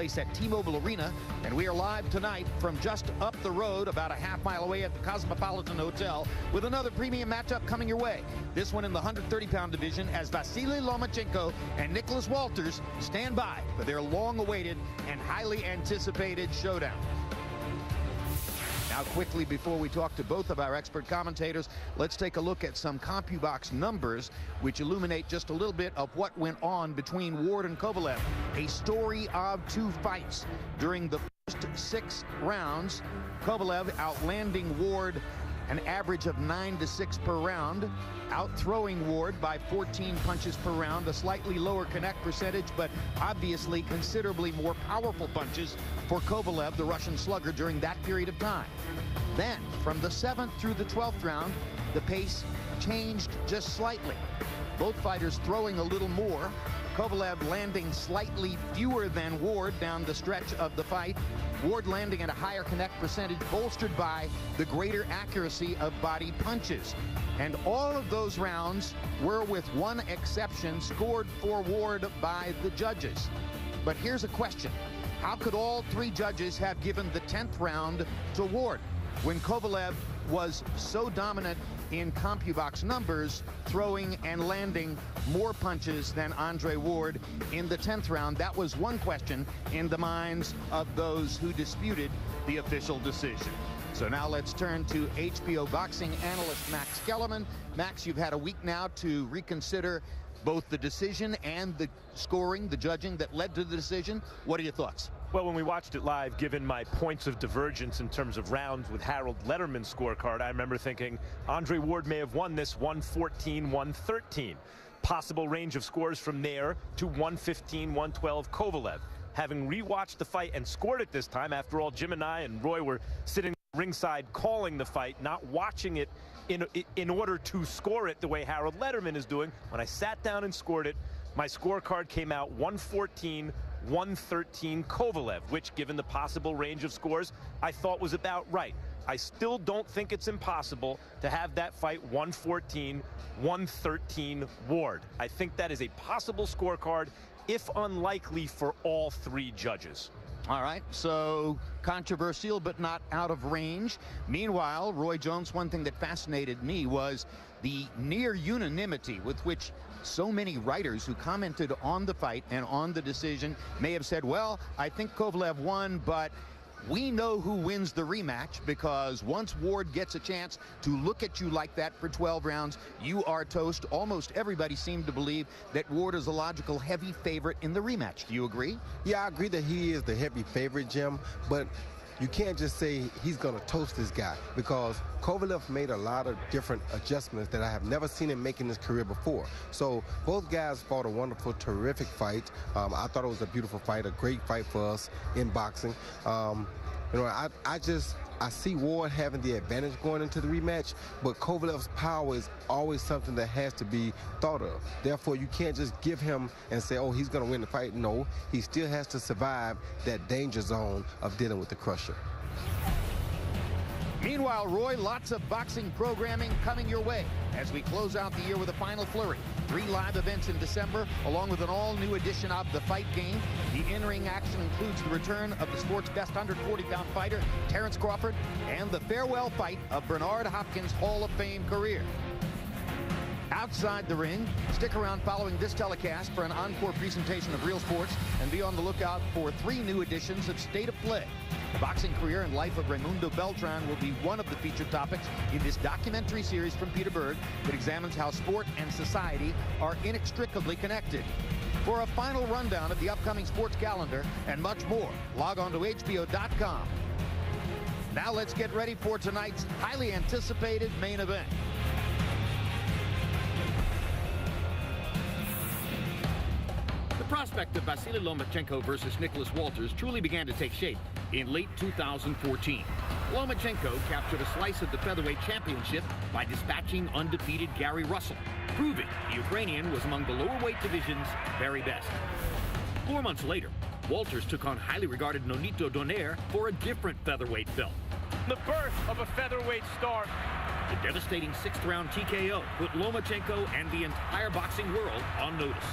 place at T-Mobile Arena, and we are live tonight from just up the road, about a half-mile away at the Cosmopolitan Hotel, with another premium matchup coming your way. This one in the 130-pound division, as Vasyl Lomachenko and Nicholas Walters stand by for their long-awaited and highly anticipated showdown. Now, quickly, before we talk to both of our expert commentators, let's take a look at some CompuBox numbers which illuminate just a little bit of what went on between Ward and Kovalev. A story of two fights. During the first 6 rounds, Kovalev outlanding Ward an average of 9 to 6 per round, out-throwing Ward by 14 punches per round, a slightly lower connect percentage, but obviously considerably more powerful punches for Kovalev, the Russian slugger, during that period of time. Then, from the 7th through the 12th round, the pace changed just slightly. Both fighters throwing a little more, Kovalev landing slightly fewer than Ward down the stretch of the fight. Ward landing at a higher connect percentage, bolstered by the greater accuracy of body punches. And all of those rounds were, with one exception, scored for Ward by the judges. But here's a question. How could all 3 judges have given the 10th round to Ward when Kovalev was so dominant in CompuBox numbers, throwing and landing more punches than Andre Ward in the 10th round? That was one question in the minds of those who disputed the official decision. So now let's turn to HBO boxing analyst Max Kellerman. Max, you've had a week now to reconsider both the decision and the scoring, the judging that led to the decision. What are your thoughts? Well, when we watched it live, given my points of divergence in terms of rounds with Harold Letterman's scorecard, I remember thinking Andre Ward may have won this 114-113. Possible range of scores from there to 115-112 Kovalev. Having rewatched the fight and scored it this time, after all, Jim and I and Roy were sitting ringside calling the fight, not watching it in order to score it the way Harold Letterman is doing. When I sat down and scored it, my scorecard came out 114-113 Kovalev, which, given the possible range of scores, I thought was about right. I still don't think it's impossible to have that fight 114-113 Ward. I think that is a possible scorecard, if unlikely, for all 3 judges. All right, so controversial but not out of range. Meanwhile, Roy Jones, one thing that fascinated me was the near unanimity with which so many writers who commented on the fight and on the decision may have said, well, I think Kovalev won, but we know who wins the rematch, because once Ward gets a chance to look at you like that for 12 rounds, you are toast. Almost everybody seemed to believe that Ward is a logical heavy favorite in the rematch. Do you agree? Yeah, I agree that he is the heavy favorite, Jim, but you can't just say he's going to toast this guy, because Kovalev made a lot of different adjustments that I have never seen him make in his career before. So both guys fought a wonderful, terrific fight. I thought it was a beautiful fight, a great fight for us in boxing. You know, I see Ward having the advantage going into the rematch, but Kovalev's power is always something that has to be thought of. Therefore, you can't just give him and say, oh, he's going to win the fight. No, he still has to survive that danger zone of dealing with the crusher. Meanwhile, Roy, lots of boxing programming coming your way as we close out the year with a final flurry. 3 live events in December, along with an all-new edition of The Fight Game. The in-ring action includes the return of the sport's best 140-pound fighter, Terrence Crawford, and the farewell fight of Bernard Hopkins' Hall of Fame career. Outside the ring, stick around following this telecast for an encore presentation of Real Sports, and be on the lookout for 3 new editions of State of Play. The boxing career and life of Raimundo Beltran will be one of the featured topics in this documentary series from Peter Berg that examines how sport and society are inextricably connected. For a final rundown of the upcoming sports calendar and much more, log on to HBO.com. Now let's get ready for tonight's highly anticipated main event. The prospect of Vasyl Lomachenko versus Nicholas Walters truly began to take shape in late 2014. Lomachenko captured a slice of the featherweight championship by dispatching undefeated Gary Russell, proving the Ukrainian was among the lower weight division's very best. 4 months later, Walters took on highly regarded Nonito Donaire for a different featherweight belt. The birth of a featherweight star. The devastating 6th-round TKO put Lomachenko and the entire boxing world on notice.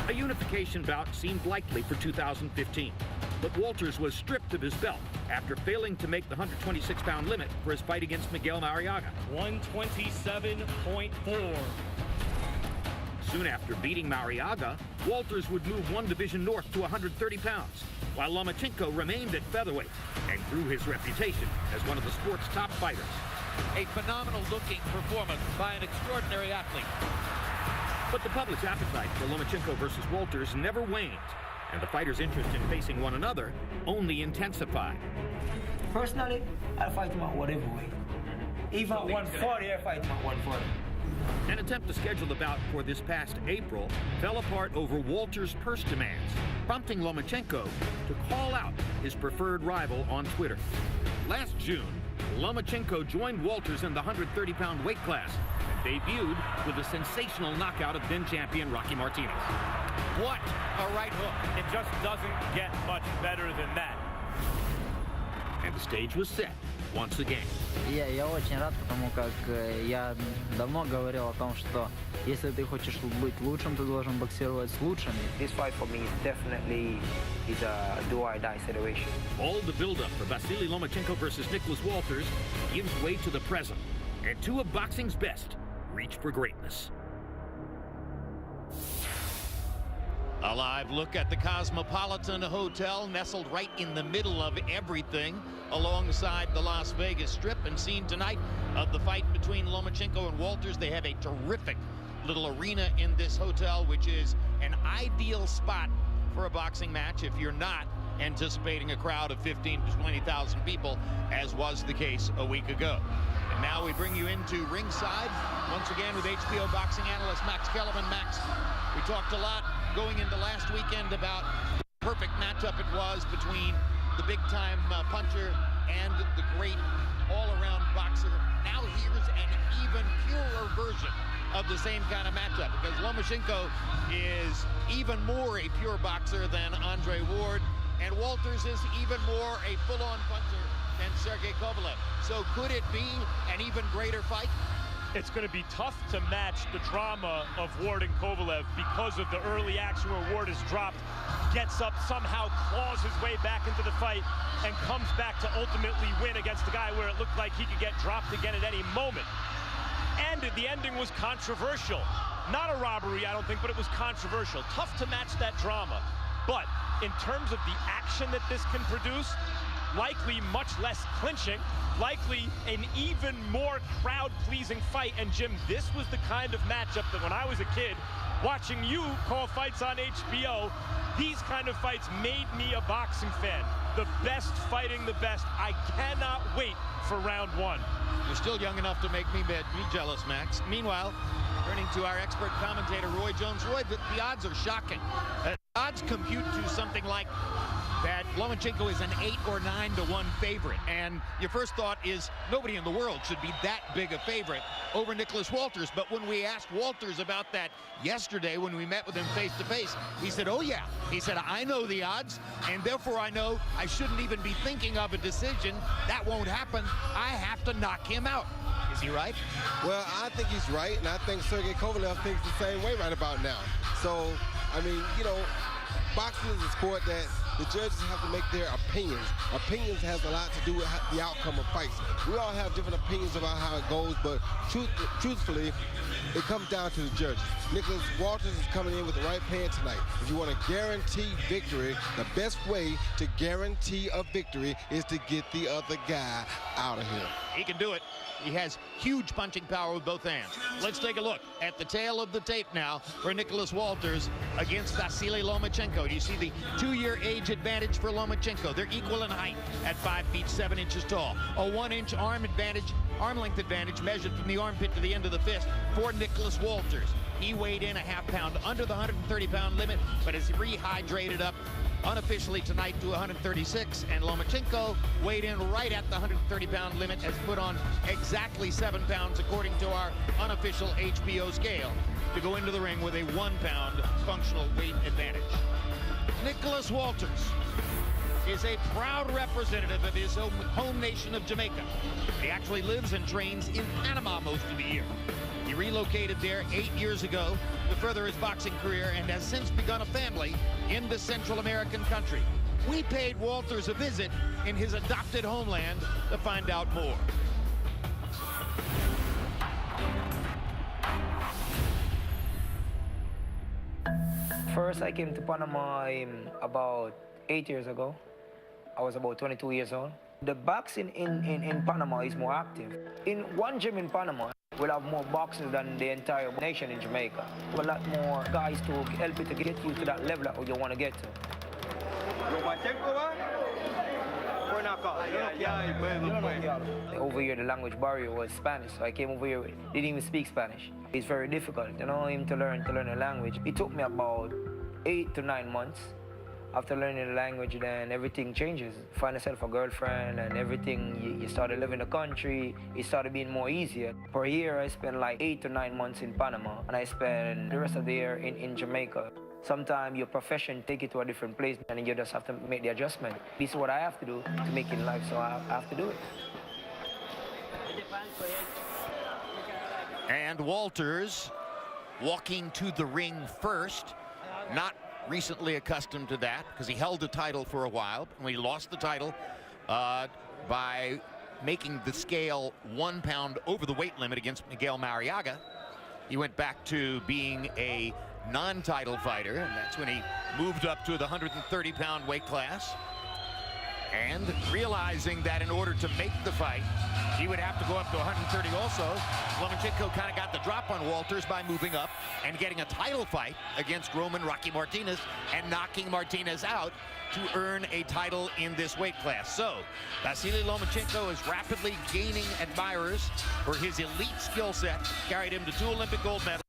A unification bout seemed likely for 2015. but Walters was stripped of his belt after failing to make the 126-pound limit for his fight against Miguel Mariaga. 127.4. Soon after beating Mariaga, Walters would move one division north to 130 pounds, while Lomachenko remained at featherweight and grew his reputation as one of the sport's top fighters. A phenomenal-looking performance by an extraordinary athlete. But the public's appetite for Lomachenko versus Walters never waned, and the fighters' interest in facing one another only intensified. Personally, I fight him at whatever weight. Even at 140, I fight him at 140. An attempt to schedule the bout for this past April fell apart over Walters' purse demands, prompting Lomachenko to call out his preferred rival on Twitter. Last June, Lomachenko joined Walters in the 130-pound weight class and debuted with a sensational knockout of then champion Rocky Martinez. What a right hook. It just doesn't get much better than that. And the stage was set once again. Я очень рад, потому как я давно говорил о том, что если ты хочешь быть лучшим, ты должен боксировать с лучшими. This fight for me is definitely a do-or-die situation. All the build-up for Vasyl Lomachenko versus Nicholas Walters gives way to the present, and two of boxing's best reach for greatness. A live look at the Cosmopolitan Hotel, nestled right in the middle of everything, alongside the Las Vegas Strip, and seen tonight of the fight between Lomachenko and Walters. They have a terrific little arena in this hotel, which is an ideal spot for a boxing match if you're not anticipating a crowd of 15 to 20,000 people, as was the case a week ago. And now we bring you into ringside, once again with HBO boxing analyst Max Kellerman. Max, we talked a lot going into last weekend about the perfect matchup it was between the big-time puncher and the great all-around boxer. Now here's an even purer version of the same kind of matchup, because Lomachenko is even more a pure boxer than Andre Ward, and Walters is even more a full-on puncher than Sergey Kovalev. So could it be an even greater fight? It's going to be tough to match the drama of Ward and Kovalev because of the early action where Ward is dropped, gets up, somehow claws his way back into the fight, and comes back to ultimately win against a guy where it looked like he could get dropped again at any moment. And the ending was controversial. Not a robbery, I don't think, but it was controversial. Tough to match that drama. But in terms of the action that this can produce, likely much less clinching, likely an even more crowd-pleasing fight. And Jim, this was the kind of matchup that when I was a kid, watching you call fights on HBO, these kind of fights made me a boxing fan. The best fighting the best. I cannot wait for round one. You're still young enough to make me jealous, Max. Meanwhile, turning to our expert commentator, Roy Jones. Roy, the odds are shocking. Odds compute to something like that Lomachenko is an 8 or 9 to 1 favorite, and your first thought is nobody in the world should be that big a favorite over Nicholas Walters. But when we asked Walters about that yesterday when we met with him face to face, he said, oh yeah, he said, I know the odds, and therefore I know I shouldn't even be thinking of a decision. That won't happen. I have to knock him out. Is he right? Well, I think he's right, and I think Sergey Kovalev thinks the same way right about now. So, I mean, you know, boxing is a sport that the judges have to make their opinions. Opinions has a lot to do with the outcome of fights. We all have different opinions about how it goes, but truthfully, it comes down to the judges. Nicholas Walters is coming in with the right plan tonight. If you want to guarantee victory, the best way to guarantee a victory is to get the other guy out of here. He can do it. He has huge punching power with both hands. Let's take a look at the tail of the tape now for Nicholas Walters against Vasyl Lomachenko. Do you see the 2-year age advantage for Lomachenko? They're equal in height at 5 feet 7 inches tall. A 1-inch arm length advantage measured from the armpit to the end of the fist for Nicholas Walters. He weighed in a half pound under the 130-pound limit, but is rehydrated up unofficially tonight to 136, and Lomachenko weighed in right at the 130-pound limit, has put on exactly 7 pounds according to our unofficial HBO scale to go into the ring with a 1-pound functional weight advantage. Nicholas Walters is a proud representative of his home nation of Jamaica. He actually lives and trains in Panama most of the year. He relocated there 8 years ago to further his boxing career and has since begun a family in the Central American country. We paid Walters a visit in his adopted homeland to find out more. First, I came to Panama about 8 years ago. I was about 22 years old. The boxing in Panama is more active. In one gym in Panama, we'll have more boxers than the entire nation in Jamaica. A lot more guys to help you to get you to that level that you want to get to. Over here, the language barrier was Spanish, so I came over here, didn't even speak Spanish. It's very difficult, you know, to learn the language. It took me about 8 to 9 months. After learning the language, then everything changes. Find yourself a girlfriend and everything, you started living in the country, it started being more easier. Per year, I spent like 8 to 9 months in Panama, and I spent the rest of the year in Jamaica. Sometimes your profession take you to a different place, and you just have to make the adjustment. This is what I have to do to make it in life, so I have to do it. And Walters walking to the ring first, not recently accustomed to that because he held the title for a while, and he lost the title by making the scale 1 pound over the weight limit against Miguel Mariaga. He went back to being a non-title fighter, and that's when he moved up to the 130-pound weight class. And realizing that in order to make the fight, he would have to go up to 130 also, Lomachenko kind of got the drop on Walters by moving up and getting a title fight against Roman Rocky Martinez and knocking Martinez out to earn a title in this weight class. So, Vasyl Lomachenko is rapidly gaining admirers for his elite skill set, carried him to 2 Olympic gold medals,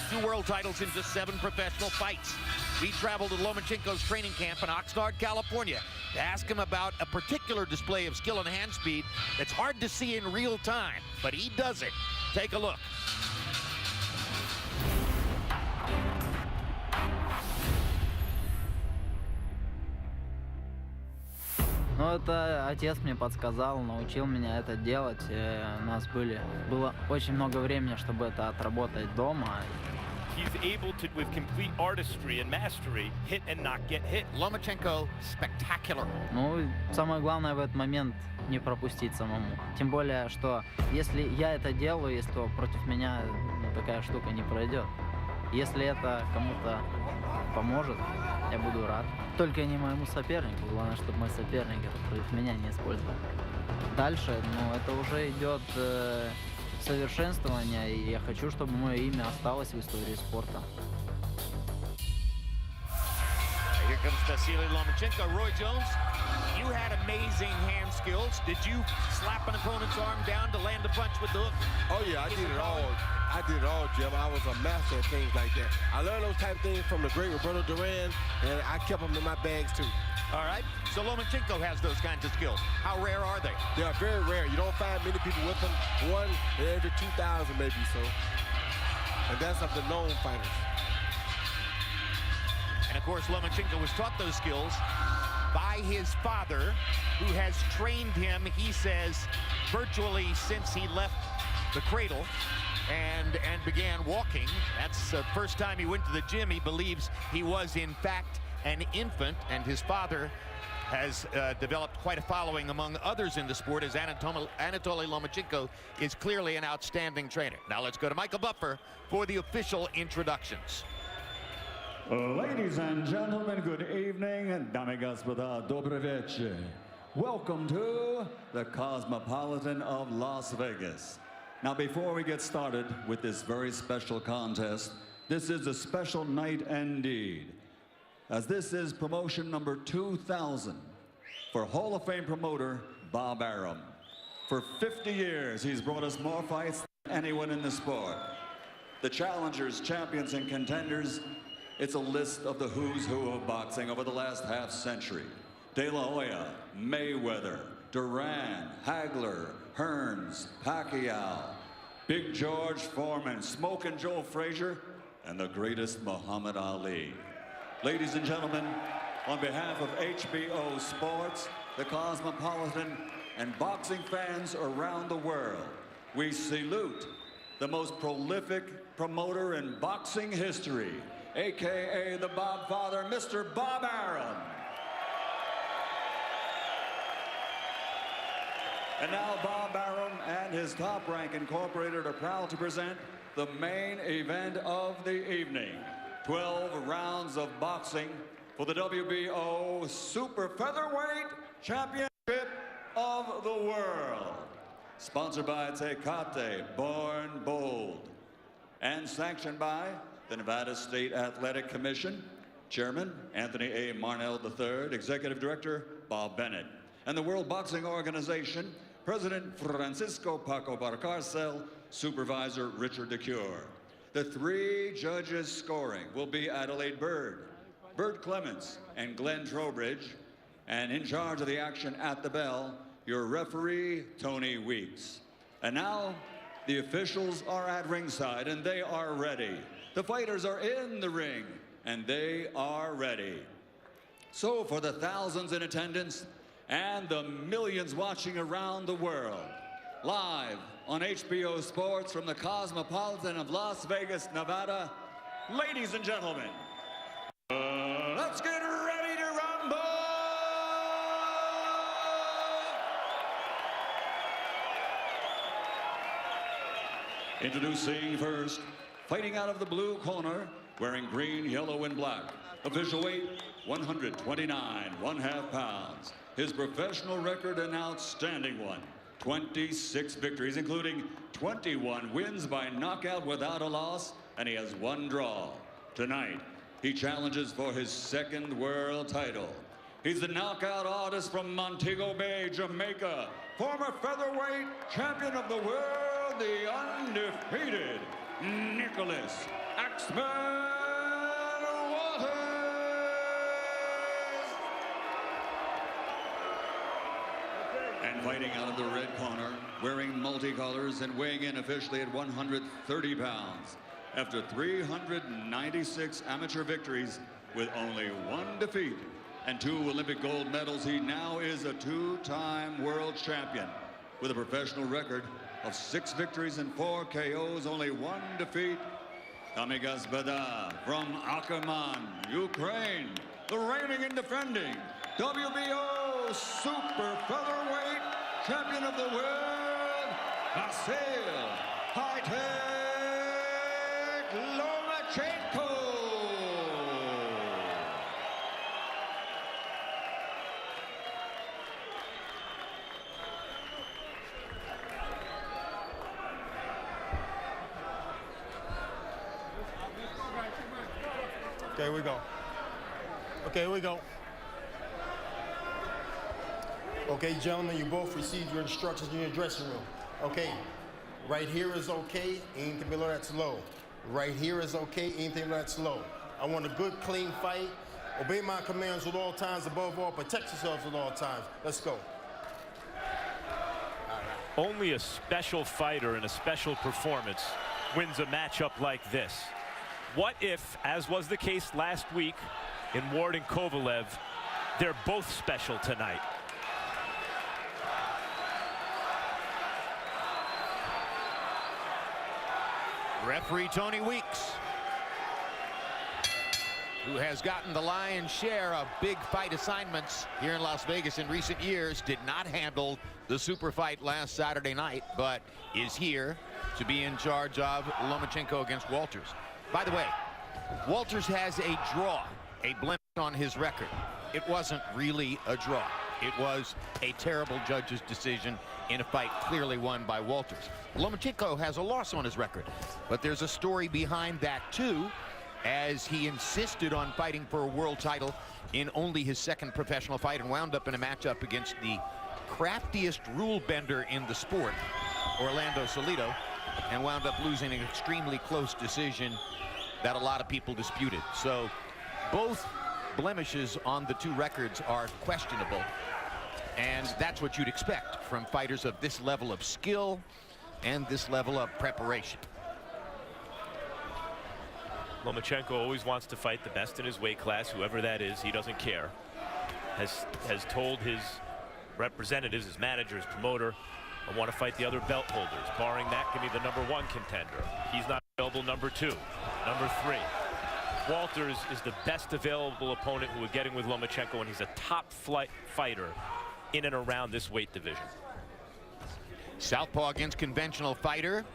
2 world titles in just 7 professional fights. We traveled to Lomachenko's training camp in Oxnard, California, to ask him about a particular display of skill and hand speed that's hard to see in real time, but he does it. Take a look. Ну, это отец мне подсказал, научил меня это делать. У нас было очень много времени, чтобы это отработать дома. He's able to, with complete artistry and mastery, hit and not get hit. Lomachenko spectacular. Ну, самое главное в этот момент не пропустить самому. Тем более, что если я это делаю, то против меня такая штука не пройдет. Если это кому-то поможет, я буду рад. Только не моему сопернику. Главное, чтобы мой соперник это против меня не использовал. Дальше, это уже идет совершенствование, и я хочу, чтобы мое имя осталось в истории спорта. Here comes Vasyl Lomachenko. Roy Jones, you had amazing hand skills. Did you slap an opponent's arm down to land a punch with the hook? Oh yeah, I did it all. I did it all, Jim. I was a master at things like that. I learned those type of things from the great Roberto Duran, and I kept them in my bags too. All right, so Lomachenko has those kinds of skills. How rare are they? They are very rare. You don't find many people with them. 1 in every 2,000 maybe so. And that's of the known fighters. And of course, Lomachenko was taught those skills by his father, who has trained him, he says, virtually since he left the cradle and began walking. That's the first time he went to the gym. He believes he was, in fact, an infant, and his father has developed quite a following among others in the sport, as Anatoly Lomachenko is clearly an outstanding trainer. Now let's go to Michael Buffer for the official introductions. Ladies and gentlemen, good evening. Дамы и господа, добрый вечер. Welcome to the Cosmopolitan of Las Vegas. Now, before we get started with this very special contest, this is a special night indeed, as this is promotion number 2,000 for Hall of Fame promoter Bob Arum. For 50 years, he's brought us more fights than anyone in the sport. The challengers, champions, and contenders, it's a list of the who's who of boxing over the last half century. De La Hoya, Mayweather, Duran, Hagler, Hearns, Pacquiao, Big George Foreman, Smokin' Joe Frazier, and the greatest Muhammad Ali. Ladies and gentlemen, on behalf of HBO Sports, the Cosmopolitan, and boxing fans around the world, we salute the most prolific promoter in boxing history, AKA the Bob Father, Mr. Bob Arum. And now Bob Barham and his Top Rank Incorporated are proud to present the main event of the evening. 12 rounds of boxing for the WBO Super Featherweight Championship of the World. Sponsored by Tecate, Born Bold. And sanctioned by the Nevada State Athletic Commission, Chairman Anthony A. Marnell III, Executive Director Bob Bennett, and the World Boxing Organization, President Francisco Paco Barcarcel, Supervisor Richard DeCure. The 3 judges scoring will be Adelaide Bird, Bert Clements, and Glenn Trowbridge, and in charge of the action at the bell, your referee, Tony Weeks. And now, the officials are at ringside, and they are ready. The fighters are in the ring, and they are ready. So for the thousands in attendance and the millions watching around the world, live on HBO Sports from the Cosmopolitan of Las Vegas, Nevada, ladies and gentlemen, let's get ready to rumble! Introducing first, fighting out of the blue corner, wearing green, yellow, and black. Official weight, 129 1/2 pounds. His professional record, an outstanding one. 26 victories, including 21 wins by knockout without a loss, and he has 1 draw. Tonight, he challenges for his 2nd world title. He's the knockout artist from Montego Bay, Jamaica, former featherweight champion of the world, the undefeated Nicholas Axman Walters. And fighting out of the red corner, wearing multicolors and weighing in officially at 130 pounds. After 396 amateur victories with only 1 defeat and 2 Olympic gold medals, he now is a 2-time world champion with a professional record of 6 victories and 4 KOs, only 1 defeat. Amigas Bada from Akerman, Ukraine, the reigning and defending WBO Super Featherweight Champion of the World, Vasyl high-tech Lomachenko. Okay, here we go. Okay, here we go. Okay, gentlemen, you both received your instructions in your dressing room. Okay, right here is okay, anything below that's low. Right here is okay, anything below that's low. I want a good, clean fight. Obey my commands at all times. Above all, protect yourselves at all times. Let's go. Only a special fighter and a special performance wins a matchup like this. What if, as was the case last week in Ward and Kovalev, they're both special tonight? Referee Tony Weeks, who has gotten the lion's share of big fight assignments here in Las Vegas in recent years, did not handle the super fight last Saturday night, but is here to be in charge of Lomachenko against Walters. By the way, Walters has a draw, a blemish on his record. It wasn't really a draw. It was a terrible judge's decision in a fight clearly won by Walters. Lomachenko has a loss on his record, but there's a story behind that too, as he insisted on fighting for a world title in only his 2nd professional fight and wound up in a matchup against the craftiest rule bender in the sport, Orlando Salido, and wound up losing an extremely close decision that a lot of people disputed. So both blemishes on the 2 records are questionable, and that's what you'd expect from fighters of this level of skill and this level of preparation. Lomachenko always wants to fight the best in his weight class, whoever that is. He doesn't care. Has told his representatives, his manager, his promoter, I want to fight the other belt holders. Barring that, give me the #1 contender. He's not available #2, #3. Walters is the best available opponent who we're getting with Lomachenko, and he's a top flight fighter in and around this weight division. Southpaw against conventional fighter.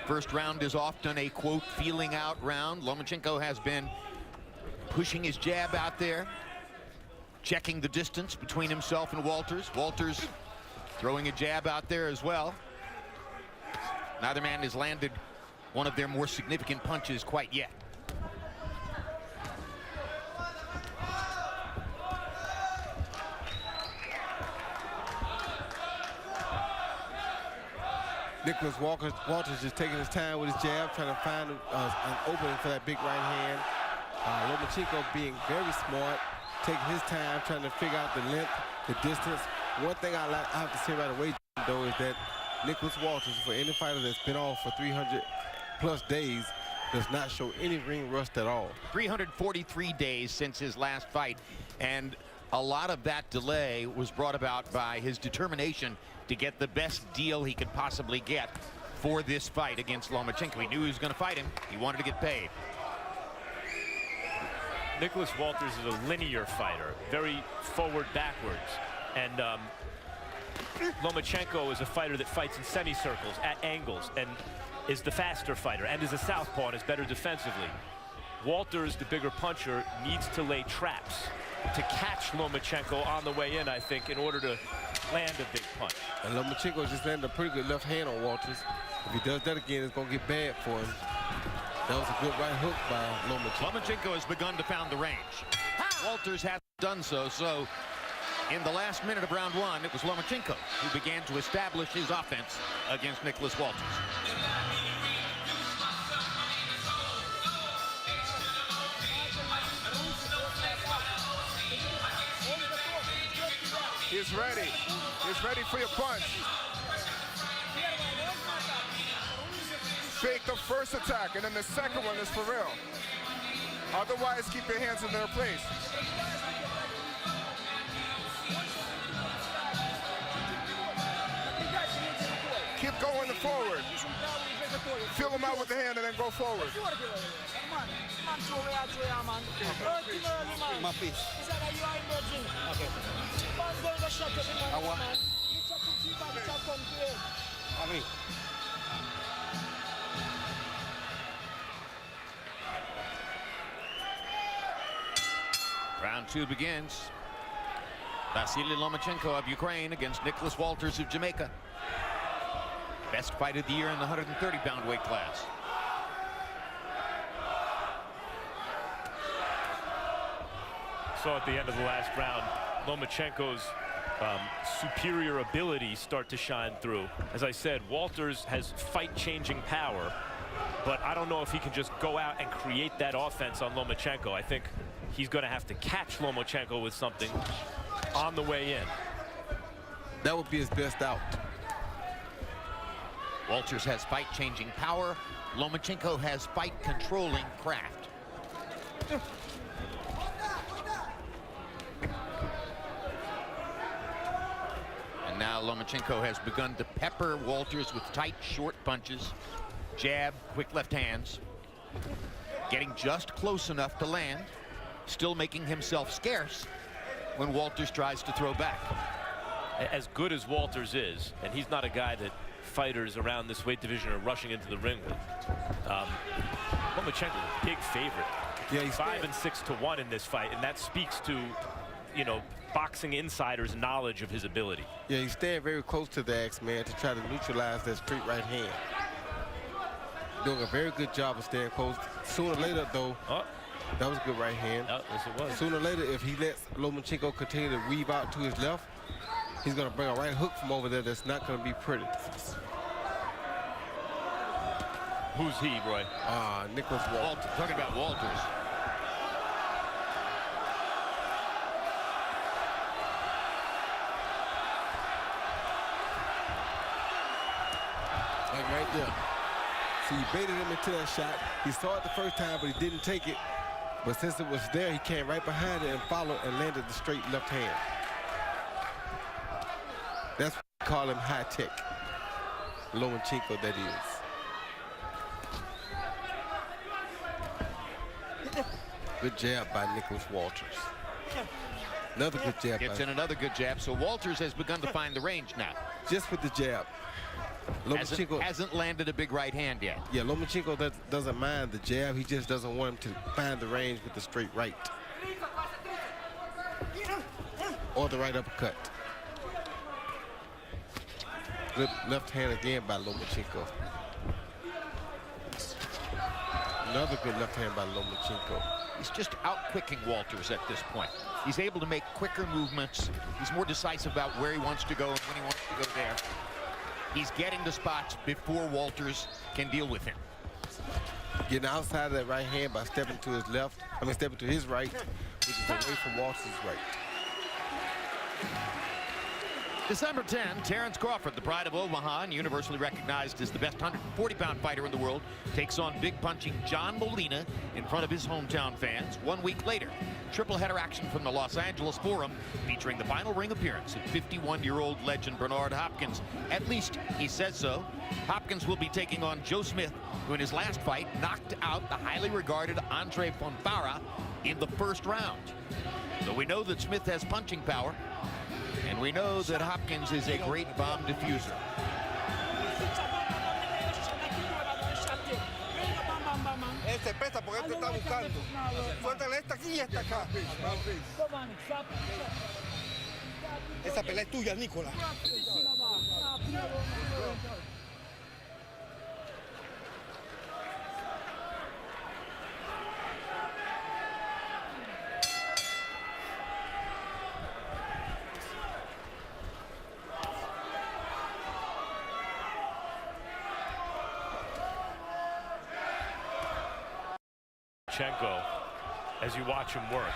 First round is often a, quote, feeling out round. Lomachenko has been pushing his jab out there, checking the distance between himself and Walters. Walters throwing a jab out there as well. Neither man has landed one of their more significant punches quite yet. Nicholas Walters just taking his time with his jab, trying to find an opening for that big right hand. Lomachenko being very smart, taking his time, trying to figure out the length, the distance. One thing I have to say right away, though, is that Nicholas Walters, for any fighter that's been off for 300+ days, does not show any ring rust at all. 343 days since his last fight, and a lot of that delay was brought about by his determination to get the best deal he could possibly get for this fight against Lomachenko. He knew he was going to fight him. He wanted to get paid. Nicholas Walters is a linear fighter, very forward backwards, and Lomachenko is a fighter that fights in semicircles at angles and is the faster fighter and is a southpaw and is better defensively. Walters, the bigger puncher, needs to lay traps to catch Lomachenko on the way in, I think, in order to land a big punch. And Lomachenko just landed a pretty good left hand on Walters. If he does that again, it's going to get bad for him. That was a good right hook by Lomachenko. Lomachenko has begun to pound the range. Walters hasn't done so, so in the last minute of round one, it was Lomachenko who began to establish his offense against Nicholas Walters. He's ready. He's ready for your punch. Fake the first attack, and then the second one is for real. Otherwise, keep your hands in their place. Keep going forward. Fill him out with the hand and then go forward. Round two begins. Vasyl Lomachenko of Ukraine against Nicholas Walters of Jamaica. Best fight of the year in the 130-pound weight class. So at the end of the last round, Lomachenko's superior ability start to shine through. As I said, Walters has fight-changing power, but I don't know if he can just go out and create that offense on Lomachenko. I think he's going to have to catch Lomachenko with something on the way in. That would be his best out. Walters has fight-changing power. Lomachenko has fight-controlling craft. And now Lomachenko has begun to pepper Walters with tight, short punches, jab, quick left hands, getting just close enough to land, still making himself scarce when Walters tries to throw back. As good as Walters is, and he's not a guy that fighters around this weight division are rushing into the ring with. Lomachenko, big favorite. Yeah, he's 5 and 6 to 1 in this fight, and that speaks to, you know, boxing insiders' knowledge of his ability. Yeah, he's staying very close to the axe, man, to try to neutralize that straight right hand. Doing a very good job of staying close. Sooner or later, though, that was a good right hand. Yes, it was. Sooner or later, if he lets Lomachenko continue to weave out to his left, he's going to bring a right hook from over there that's not going to be pretty. Who's he, Roy? Nicholas Walters. Talking about Walters. Like right there. So he baited him into that shot. He saw it the first time, but he didn't take it. But since it was there, he came right behind it and followed and landed the straight left hand. That's what we call him high tech. Lomachenko, that is. Good jab by Nicholas Walters. Another good jab. Gets in another good jab, so Walters has begun to find the range now. Just with the jab. Hasn't landed a big right hand yet. Yeah, Lomachenko doesn't mind the jab. He just doesn't want him to find the range with the straight right. Or the right uppercut. Good left hand again by Lomachenko. Another good left hand by Lomachenko. He's just out-quicking Walters at this point. He's able to make quicker movements. He's more decisive about where he wants to go and when he wants to go there. He's getting the spots before Walters can deal with him. Getting outside of that right hand by stepping to his left. Stepping to his right, which is away from Walters' right. December 10, Terrence Crawford, the pride of Omaha and universally recognized as the best 140-pound fighter in the world, takes on big punching John Molina in front of his hometown fans. 1 week later, triple header action from the Los Angeles Forum featuring the final ring appearance of 51-year-old legend Bernard Hopkins. At least he says so. Hopkins will be taking on Joe Smith, who in his last fight knocked out the highly regarded Andre Fonfara in the first round. So we know that Smith has punching power. And we know that Hopkins is a great bomb diffuser. Se pesa porque te está buscando. Suéltale esta aquí y esta acá. Esa pelea es tuya, Nicolás. Lomachenko, as you watch him work,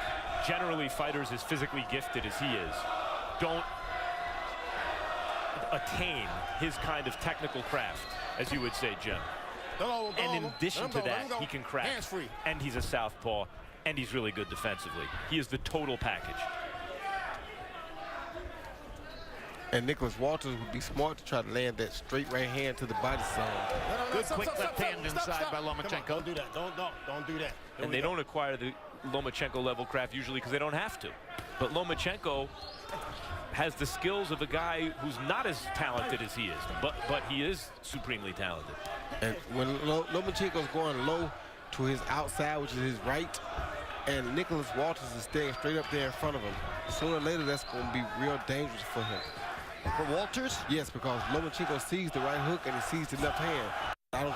generally fighters as physically gifted as he is don't attain his kind of technical craft, as you would say, Jim. And in addition to that, he can crack, and he's a southpaw, and he's really good defensively. He is the total package. And Nicholas Walters would be smart to try to land that straight right hand to the body zone. Good quick left hand inside by Lomachenko. Don't do that. Don't do that. And they don't acquire the Lomachenko level craft usually because they don't have to. But Lomachenko has the skills of a guy who's not as talented as he is, but he is supremely talented. And when Lomachenko's going low to his outside, which is his right, and Nicholas Walters is staying straight up there in front of him, sooner or later that's going to be real dangerous for him. For Walters? Yes, because Lomachenko sees the right hook and he sees the left hand. I don't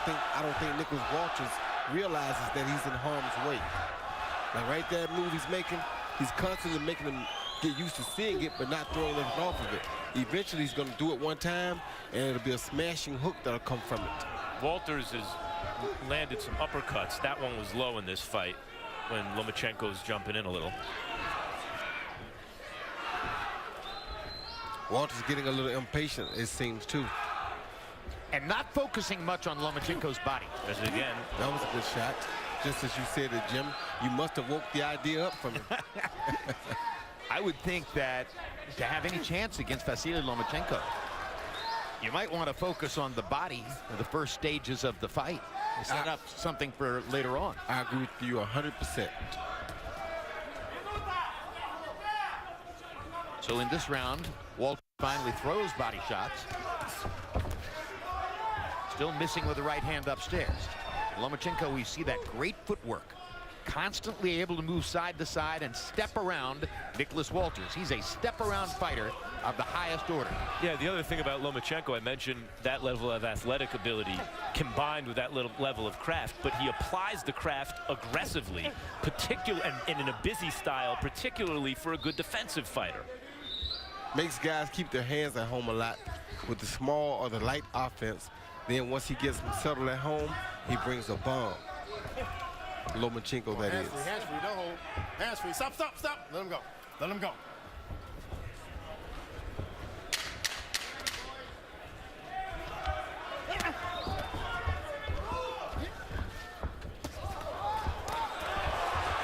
think Nicholas Walters realizes that he's in harm's way. Like right there, move he's making, he's constantly making him get used to seeing it, but not throwing anything off of it. Eventually, he's going to do it one time, and it'll be a smashing hook that'll come from it. Walters has landed some uppercuts. That one was low in this fight when Lomachenko's jumping in a little. Walters getting a little impatient, it seems, too. And not focusing much on Lomachenko's body. As again, that was a good shot. Just as you said it, Jim, you must have woke the idea up from him. I would think that to have any chance against Vasyl Lomachenko, you might want to focus on the body for the first stages of the fight. Set up something for later on. I agree with you 100%. So in this round, Walter finally throws body shots. Still missing with the right hand upstairs. Lomachenko, we see that great footwork. Constantly able to move side to side and step around Nicholas Walters. He's a step-around fighter of the highest order. Yeah, the other thing about Lomachenko, I mentioned that level of athletic ability combined with that little level of craft, but he applies the craft aggressively, and in a busy style, particularly for a good defensive fighter. Makes guys keep their hands at home a lot with the small or the light offense. Then once he gets them settled at home, he brings a bomb. Lomachenko, that is. Hands free, don't hold. Hands free. Stop. Let him go. Let him go.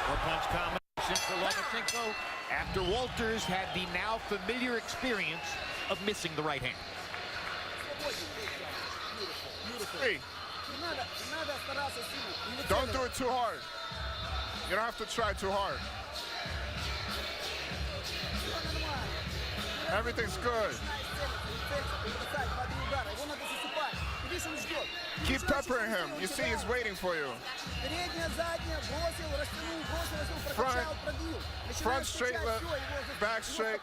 Four-punch combination for Lomachenko after Walters had the now familiar experience of missing the right hand. Hey. Don't do it too hard. You don't have to try too hard. Everything's good. Keep peppering him. You see he's waiting for you. Front straight, back straight.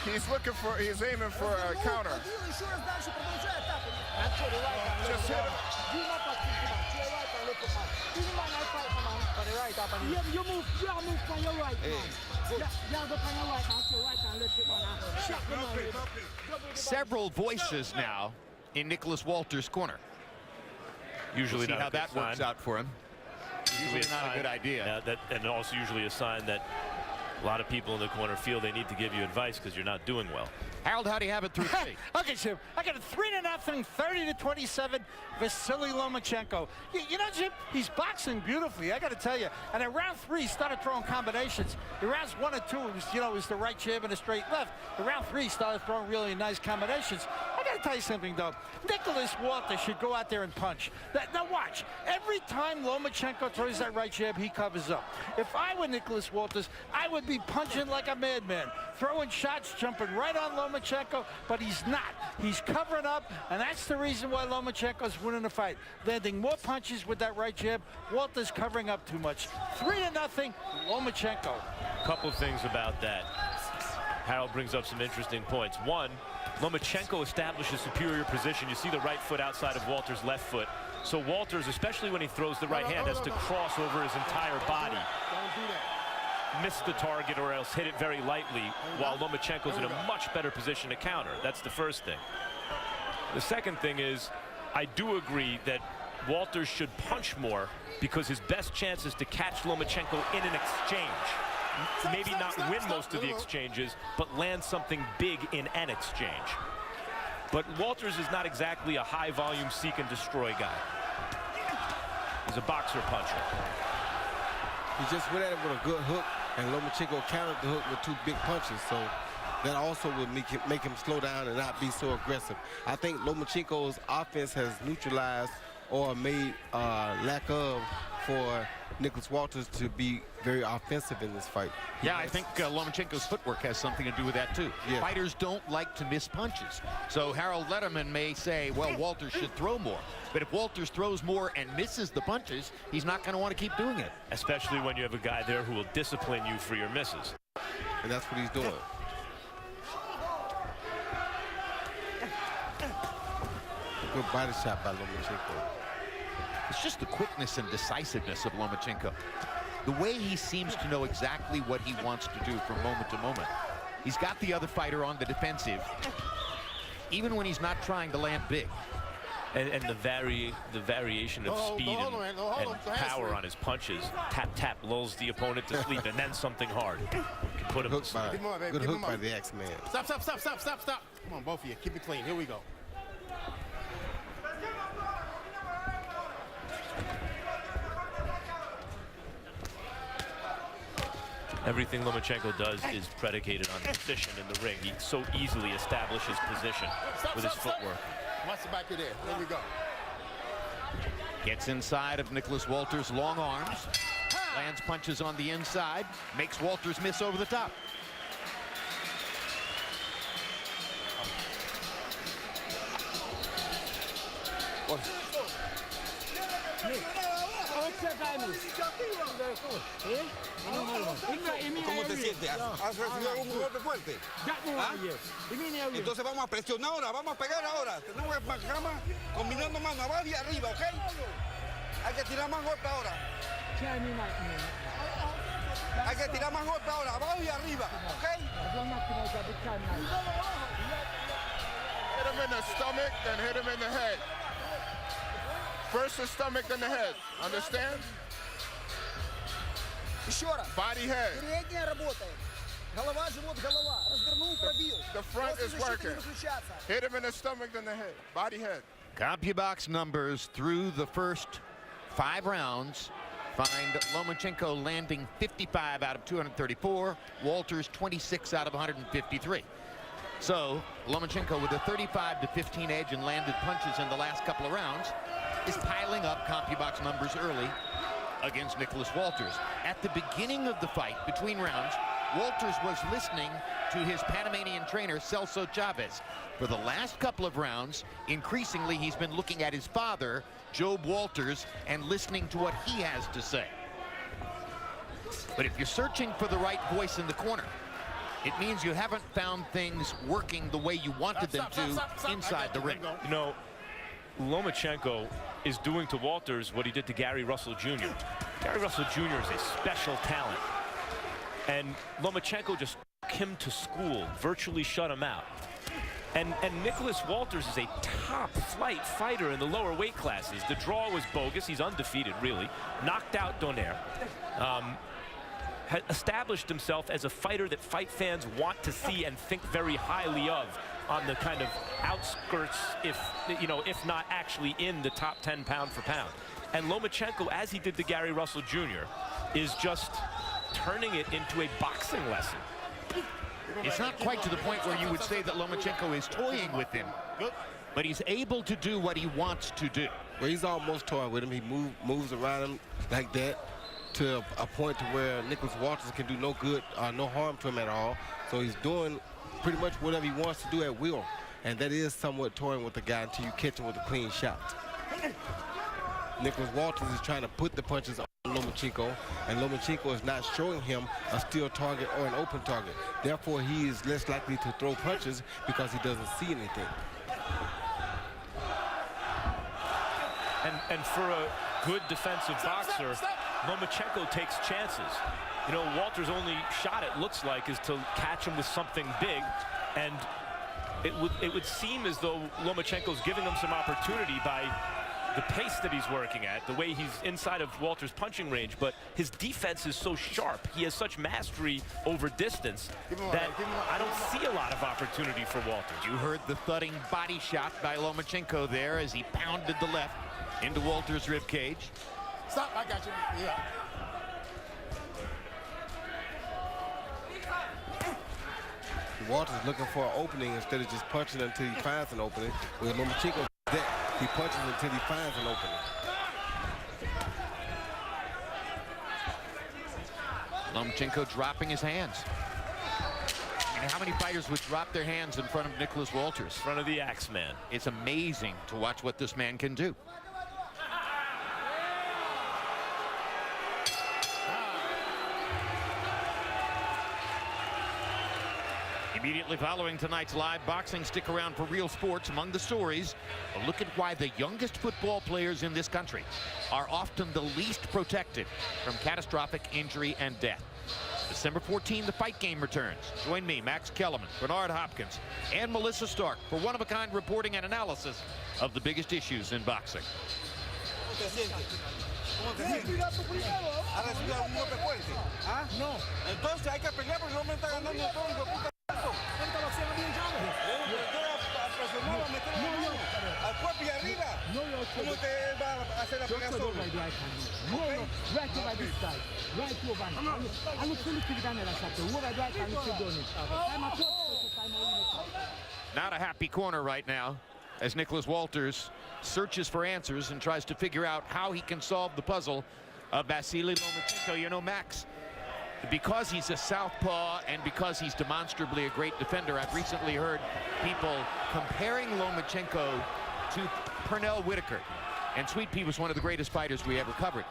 He's looking for, he's aiming for a counter. Just hit him. You move from your right Several voices now in Nicholas Walters' corner. Usually we'll see not how that works out for him. Usually not a good idea. And also usually a sign that a lot of people in the corner feel they need to give you advice because you're not doing well. Harold, how do you have it through three? Okay, Jim, I got a 3-0, 30-27, Vasyl Lomachenko. You know, Jim, he's boxing beautifully, I got to tell you. And in round 3, he started throwing combinations. In rounds 1 and 2, it was, it was the right jab and a straight left. In round 3, he started throwing really nice combinations. I got to tell you something, though. Nicholas Walters should go out there and punch. Now, watch. Every time Lomachenko throws that right jab, he covers up. If I were Nicholas Walters, I would be punching like a madman, throwing shots, jumping right on Lomachenko, but he's not. He's covering up, and that's the reason why Lomachenko's winning the fight. Landing more punches with that right jab. Walters covering up too much. 3-0, Lomachenko. A couple of things about that. Harold brings up some interesting points. One, Lomachenko establishes superior position. You see the right foot outside of Walters' left foot. So Walters, especially when he throws the right hand, has to cross over his entire body. Miss the target or else hit it very lightly, while Lomachenko's in a much better position to counter. That's the first thing. The second thing is, I do agree that Walters should punch more because his best chance is to catch Lomachenko in an exchange. Maybe not win most of the exchanges, but land something big in an exchange. But Walters is not exactly a high-volume seek-and-destroy guy. He's a boxer-puncher. He just went at it with a good hook, and Lomachenko countered the hook with 2 big punches, so that also would make him slow down and not be so aggressive. I think Lomachenko's offense has neutralized or made lack of for Nicholas Walters to be very offensive in this fight. Yeah, I think Lomachenko's footwork has something to do with that, too. Yeah. Fighters don't like to miss punches. So Harold Letterman may say, well, Walters should throw more. But if Walters throws more and misses the punches, he's not going to want to keep doing it. Especially when you have a guy there who will discipline you for your misses. And that's what he's doing. Good body shot by Lomachenko. It's just the quickness and decisiveness of Lomachenko. The way he seems to know exactly what he wants to do from moment to moment. He's got the other fighter on the defensive, even when he's not trying to land big. And the variation of speed and power on his punches. Tap, tap, lulls the opponent to sleep, and then something hard. Can put him to sleep. Good hook by the X-Man. Stop. Come on, both of you. Keep it clean. Here we go. Everything Lomachenko does is predicated on position in the ring. He so easily establishes position with his footwork. Watch the back of there. There we go. Gets inside of Nicholas Walters' long arms. Lands punches on the inside. Makes Walters miss over the top. ¿Cómo te sientes? ¿Has recibido un golpe fuerte? ¿Ah? Entonces vamos a presionar ahora, vamos a pegar ahora. Tenemos que cama combinando mano abajo y arriba, ¿ok? Hay que tirar más golpe ahora. Hay que tirar más golpe ahora, abajo y arriba, ¿ok? Hit him in the stomach, then hit him in the head. First the stomach, then the head. Understand? Body head. The front is working. Hit him in the stomach, then the head. Body head. CompuBox numbers through the first 5 rounds find Lomachenko landing 55 out of 234, Walters 26 out of 153. So Lomachenko, with a 35-15 edge and landed punches in the last couple of rounds, is piling up CompuBox numbers early against Nicholas Walters. At the beginning of the fight, between rounds, Walters was listening to his Panamanian trainer, Celso Chavez. For the last couple of rounds, increasingly he's been looking at his father, Job Walters, and listening to what he has to say. But if you're searching for the right voice in the corner, it means you haven't found things working the way you wanted them to inside the ring. You know, Lomachenko is doing to Walters what he did to Gary Russell Jr. Gary Russell Jr. is a special talent. And Lomachenko just took him to school, virtually shut him out. And Nicholas Walters is a top-flight fighter in the lower weight classes. The draw was bogus. He's undefeated, really. Knocked out Donaire. Has established himself as a fighter that fight fans want to see and think very highly of on the kind of outskirts, if not actually in the top 10 pound for pound. And Lomachenko, as he did to Gary Russell Jr., is just turning it into a boxing lesson. It's not quite to the point where you would say that Lomachenko is toying with him, but he's able to do what he wants to do. Well, he's almost toying with him. He moves around him like that to a point to where Nicholas Walters can do no good, no harm to him at all. So he's doing pretty much whatever he wants to do at will. And that is somewhat toying with the guy until you catch him with a clean shot. Nicholas Walters is trying to put the punches on Lomachenko, and Lomachenko is not showing him a still target or an open target. Therefore, he is less likely to throw punches because he doesn't see anything. And for a good defensive boxer, Lomachenko takes chances. You know, Walter's only shot, it looks like, is to catch him with something big, and it would seem as though Lomachenko's giving him some opportunity by the pace that he's working at, the way he's inside of Walter's punching range, but his defense is so sharp. He has such mastery over distance that I don't see a lot of opportunity for Walters. You heard the thudding body shot by Lomachenko there as he pounded the left into Walters' rib cage. Stop, I got you. Yeah. Walters looking for an opening instead of just punching until he finds an opening. With Lomachenko, he punches until he finds an opening. Lomachenko dropping his hands. I mean, how many fighters would drop their hands in front of Nicholas Walters? In front of the Axeman. It's amazing to watch what this man can do. Immediately following tonight's live boxing, stick around for Real Sports. Among the stories, a look at why the youngest football players in this country are often the least protected from catastrophic injury and death. December 14, the Fight Game returns. Join me, Max Kellerman, Bernard Hopkins, and Melissa Stark for one-of-a-kind reporting and analysis of the biggest issues in boxing. No. Entonces hay que pelear porque no me está ganando todo. Al cuerpo y arriba. ¿Cómo te va a hacer la pelea solo? Right over this side. Right over. I'm not going to down the shot. Over right and sit Not a happy corner right now as Nicholas Walters searches for answers and tries to figure out how he can solve the puzzle of Vasyl Lomachenko. You know, Max, because he's a southpaw and because he's demonstrably a great defender, I've recently heard people comparing Lomachenko to Pernell Whitaker. And Sweet Pea was one of the greatest fighters we ever covered.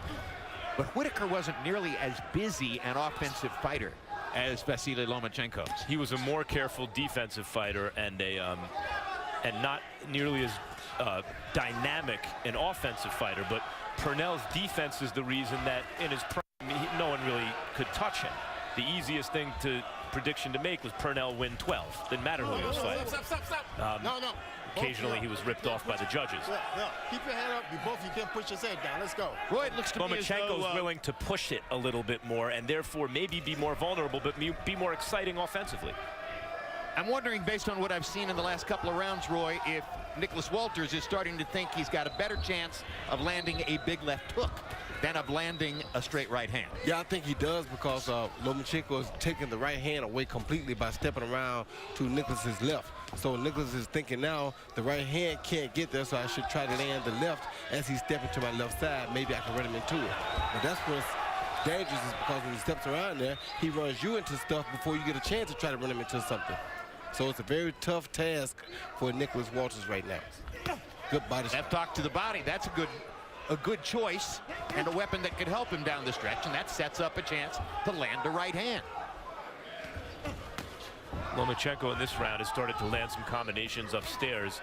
But Whitaker wasn't nearly as busy an offensive fighter as Vasyl Lomachenko. He was a more careful defensive fighter and not nearly as dynamic an offensive fighter. But Pernell's defense is the reason that in his prime, no one really could touch him. The easiest prediction to make was Pernell win 12. Didn't matter who he was fighting. Stop. No. Occasionally he was ripped off by the judges. Yeah. Keep your head up. You can push your head down. Let's go. Roy, it looks to me as though Lomachenko's willing to push it a little bit more and therefore maybe be more vulnerable, but be more exciting offensively. I'm wondering, based on what I've seen in the last couple of rounds, Roy, if Nicholas Walters is starting to think he's got a better chance of landing a big left hook than of landing a straight right hand. Yeah, I think he does because Lomachenko is taking the right hand away completely by stepping around to Nicholas's left. So Nicholas is thinking now the right hand can't get there, so I should try to land the left as he's stepping to my left side. Maybe I can run him into it. But that's what's dangerous is because when he steps around there, he runs you into stuff before you get a chance to try to run him into something. So it's a very tough task for Nicholas Walters right now. Good body shot. Left hook to the body. That's a good choice and a weapon that could help him down the stretch, and that sets up a chance to land a right hand. Lomachenko in this round has started to land some combinations upstairs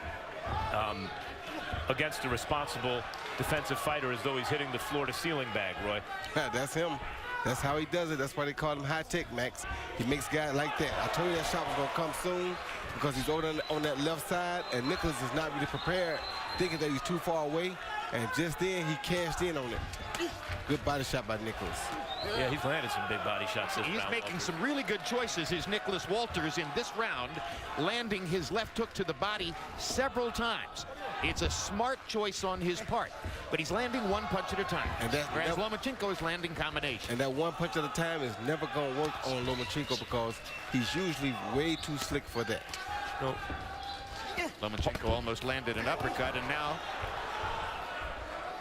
against a responsible defensive fighter, as though he's hitting the floor-to-ceiling bag, Roy. That's him. That's how he does it. That's why they call him high tech, Max. He makes guys like that. I told you that shot was going to come soon because he's over on that left side, and Nicholas is not really prepared, thinking that he's too far away, and just then he cashed in on it. Good body shot by Nicholas. Yeah, he's landed some big body shots this round. He's making some really good choices, is Nicholas Walters, in this round, landing his left hook to the body several times. It's a smart choice on his part, but he's landing one punch at a time, whereas Lomachenko is landing combinations. And that one punch at a time is never going to work on Lomachenko because he's usually way too slick for that. No. Lomachenko almost landed an uppercut and now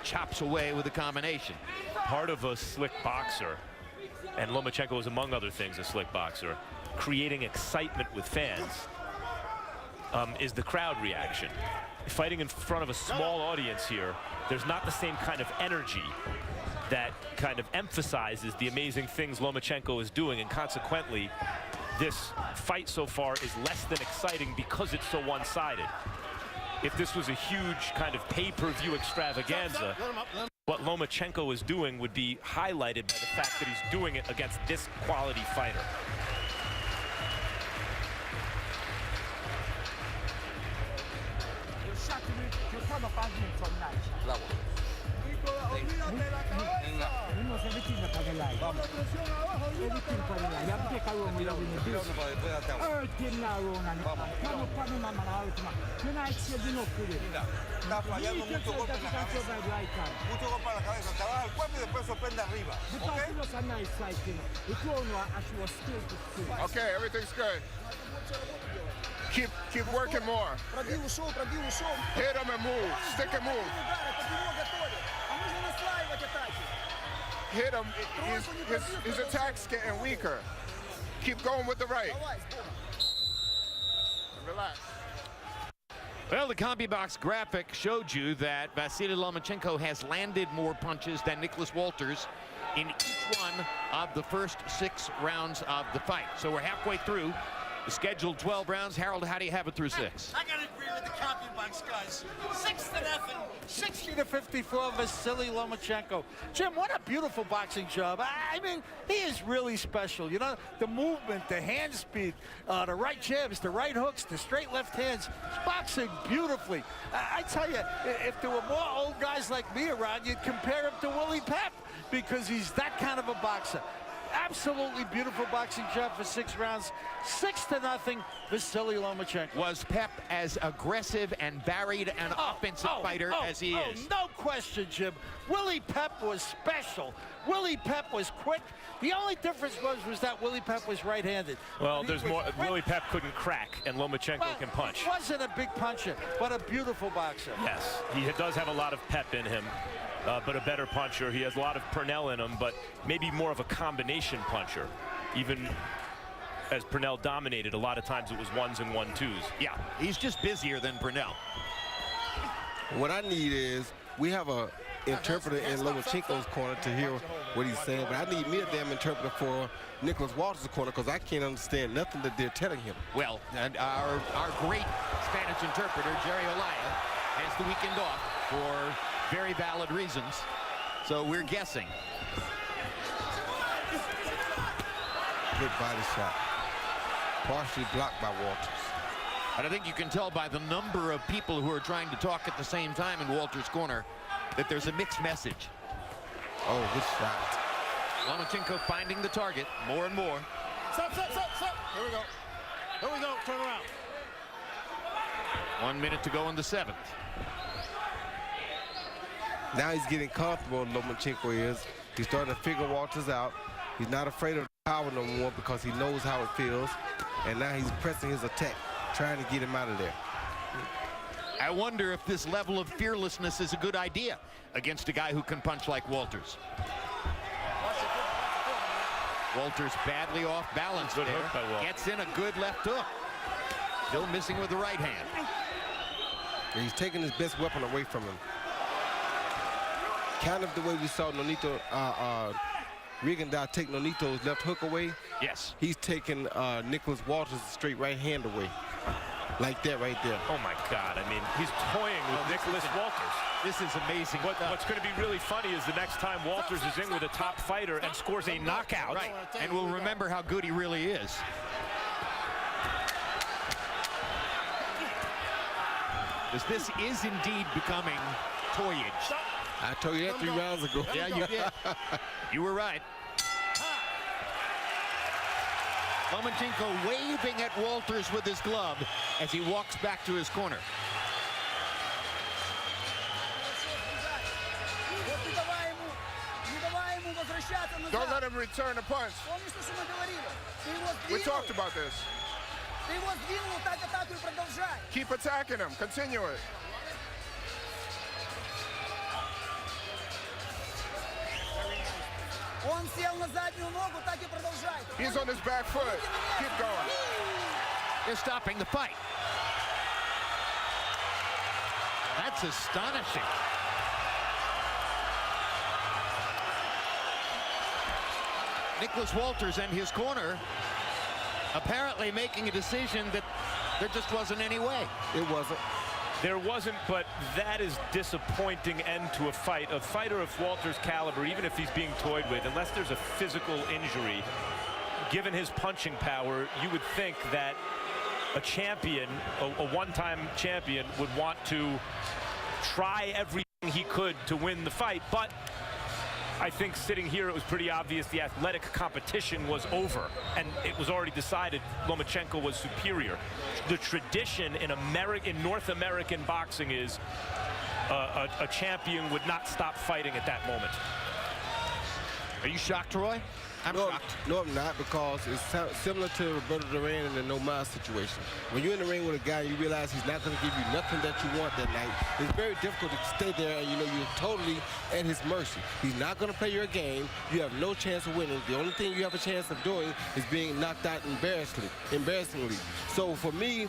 chops away with a combination. Part of a slick boxer, and Lomachenko is among other things a slick boxer, creating excitement with fans, is the crowd reaction. Fighting in front of a small audience here, there's not the same kind of energy that kind of emphasizes the amazing things Lomachenko is doing, and consequently this fight so far is less than exciting because it's so one-sided. If this was a huge kind of pay-per-view extravaganza, what Lomachenko is doing would be highlighted by the fact that he's doing it against this quality fighter. Está fallando mucho golpe en la cabeza. Mucho golpe en la cabeza. Te baja el cuerpo y después sorprende arriba. Okay, everything's good. Keep working more. Hit him and move. Stick and move. Hit him. His attack's getting weaker. Keep going with the right. Relax. Well, the CompuBox graphic showed you that Vasyl Lomachenko has landed more punches than Nicholas Walters in each one of the first 6 rounds of the fight. So we're halfway through the scheduled 12 rounds. Harold, how do you have it through 6? I gotta agree with the CompuBox guys. 6-0, 60-54, Vasyl Lomachenko. Jim, what a beautiful boxing job. I mean, he is really special. You know, the movement, the hand speed, the right jabs, the right hooks, the straight left hands. Boxing beautifully. I tell you, if there were more old guys like me around, you'd compare him to Willie Pep because he's that kind of a boxer. Absolutely beautiful boxing job for 6 rounds. 6-0, Vasyl Lomachenko. Was Pep as aggressive and varied an offensive fighter as he is? No question, Jim. Willie Pep was special. Willie Pep was quick. The only difference was that Willie Pep was right-handed. Well, there's more. Willie Pep couldn't crack, and Lomachenko can punch. He wasn't a big puncher, but a beautiful boxer. Yes, he does have a lot of pep in him. But a better puncher. He has a lot of Purnell in him, but maybe more of a combination puncher. Even as Purnell dominated, a lot of times it was 1s and 1-2s. Yeah, he's just busier than Purnell. What I need is, we have a interpreter in Lomachenko's corner to hear what he's saying, but I need me a damn interpreter for Nicholas Walters' corner because I can't understand nothing that they're telling him. Well, and our great Spanish interpreter, Jerry Olaya, has the weekend off for very valid reasons, so we're guessing. Good body shot. Partially blocked by Walters. And I think you can tell by the number of people who are trying to talk at the same time in Walters' corner that there's a mixed message. Oh, good shot. Lomachenko finding the target more and more. Stop. Here we go. Here we go. Turn around. 1 minute to go in the 7th. Now he's getting comfortable, Lomachenko is. He's starting to figure Walters out. He's not afraid of the power no more because he knows how it feels. And now he's pressing his attack, trying to get him out of there. I wonder if this level of fearlessness is a good idea against a guy who can punch like Walters. Walters badly off balance Good there. hook by Walters. Gets in a good left hook. Still missing with the right hand. He's taking his best weapon away from him. Kind of the way we saw Nonito, Rigondeaux take Nonito's left hook away. Yes. He's taking Nicholas Walters' straight right hand away. Like that right there. Oh my God, I mean, he's toying with Nicholas Walters. This is amazing. What's going to be really funny is the next time Walters is in with a top fighter and scores a knockout. Right, and we'll remember how good he really is. Because this is indeed becoming toyage. I told you that 3 rounds ago. Yeah, you did. You were right. Lomachenko waving at Walters with his glove as he walks back to his corner. Don't let him return a punch. We talked about this. Keep attacking him. Continue it. He's on his back foot. Keep going. They're stopping the fight. That's astonishing. Nicholas Walters and his corner apparently making a decision that there just wasn't any way. It wasn't. There wasn't, but that is disappointing end to a fight. A fighter of Walters' caliber, even if he's being toyed with, unless there's a physical injury, given his punching power, you would think that a champion, a one-time champion, would want to try everything he could to win the fight. But I think sitting here, it was pretty obvious the athletic competition was over, and it was already decided Lomachenko was superior. The tradition in North American boxing is a champion would not stop fighting at that moment. Are you shocked, Roy? I'm shocked. No, I'm not, because it's similar to Roberto Duran in the No Mas situation. When you're in the ring with a guy, you realize he's not going to give you nothing that you want that night. It's very difficult to stay there, and you know you're totally at his mercy. He's not going to play your game. You have no chance of winning. The only thing you have a chance of doing is being knocked out embarrassingly. So for me,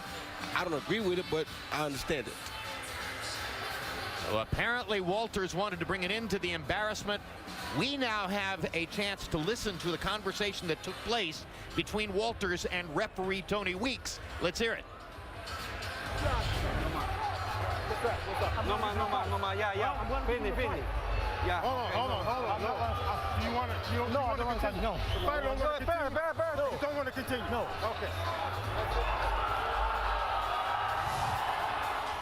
I don't agree with it, but I understand it. Well, apparently Walters wanted to bring it into the embarrassment. We now have a chance to listen to the conversation that took place between Walters and referee Tony Weeks. Let's hear it. No more. Yeah. Finish. Yeah. Hold on. You want to? No, I don't want to continue. No. The fight don't want to continue. No. You don't want to continue. No. Okay.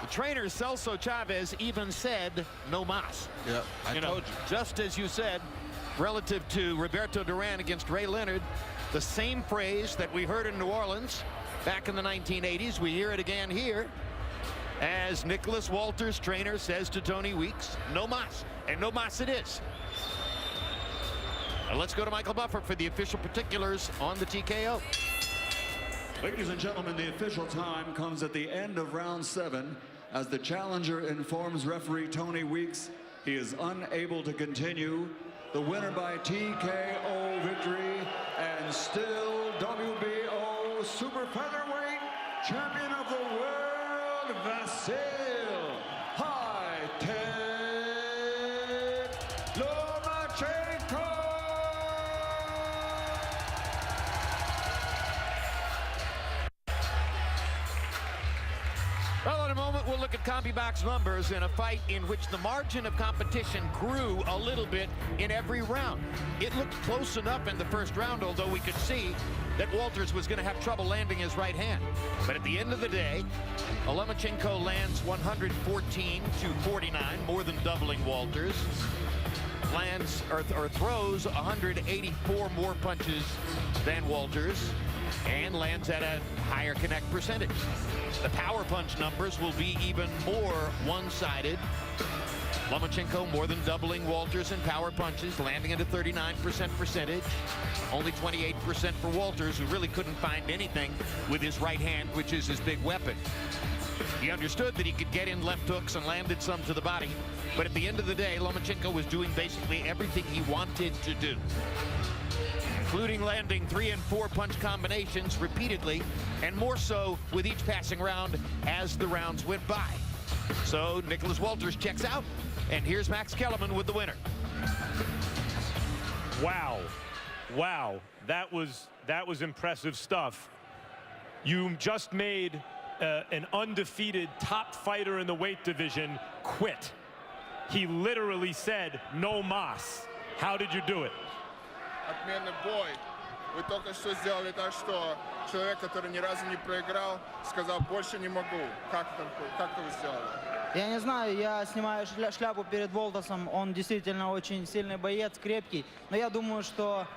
The trainer Celso Chavez even said no mas. Yeah, I told you. Just as you said, relative to Roberto Duran against Ray Leonard, the same phrase that we heard in New Orleans back in the 1980s, we hear it again here as Nicholas Walters' trainer says to Tony Weeks, no mas, and no mas it is. Now let's go to Michael Buffer for the official particulars on the TKO. Ladies and gentlemen, the official time comes at the end of round 7 as the challenger informs referee Tony Weeks he is unable to continue. The winner by TKO victory and still WBO super featherweight champion of the world, Vasyl High-Tech Lomachenko. Well, in a moment, we'll look at CompuBox numbers in a fight in which the margin of competition grew a little bit in every round. It looked close enough in the first round, although we could see that Walters was going to have trouble landing his right hand. But at the end of the day, Lomachenko lands 114 to 49, more than doubling Walters. Lands or throws 184 more punches than Walters, and lands at a higher connect percentage. The power punch numbers will be even more one-sided. Lomachenko more than doubling Walters in power punches, landing at a 39% percentage. Only 28% for Walters, who really couldn't find anything with his right hand, which is his big weapon. He understood that he could get in left hooks and landed some to the body, but at the end of the day, Lomachenko was doing basically everything he wanted to do. including landing 3- and 4-punch combinations repeatedly, and more so with each passing round as the rounds went by. So Nicholas Walters checks out, and here's Max Kellerman with the winner. Wow. Wow. That was impressive stuff. You just made an undefeated top fighter in the weight division quit. He literally said, no mas. How did you do it? Отменный бой. Вы только что сделали так, что человек, который ни разу не проиграл, сказал, больше не могу. Как это вы сделали? Я не знаю, я снимаю шляпу перед Волтасом. Он действительно очень сильный боец, крепкий. Но я думаю, что